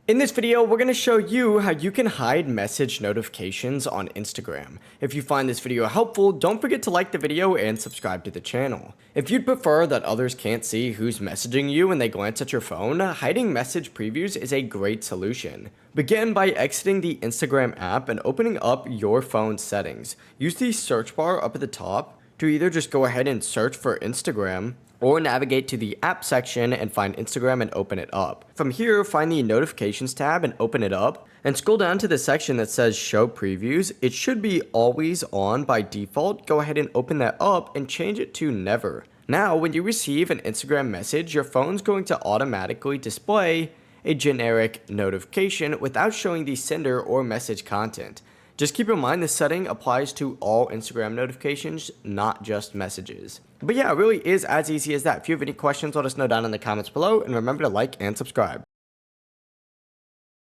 In this video, we're going to show you how you can hide message notifications on Instagram. If you find this video helpful, don't forget to like the video and subscribe to the channel. If you'd prefer that others can't see who's messaging you when they glance at your phone, hiding message previews is a great solution. Begin by exiting the Instagram app and opening up your phone's settings. Use the search bar up at the top to either just go ahead and search for Instagram, or navigate to the app section and find Instagram and open it up. From here, find the notifications tab and open it up, and scroll down to the section that says show previews. It should be always on by default. Go ahead and open that up and change it to never. Now, when you receive an Instagram message, your phone's going to automatically display a generic notification without showing the sender or message content. Just keep in mind this setting applies to all Instagram notifications, not just messages. But yeah, it really is as easy as that. If you have any questions, let us know down in the comments below, and remember to like and subscribe.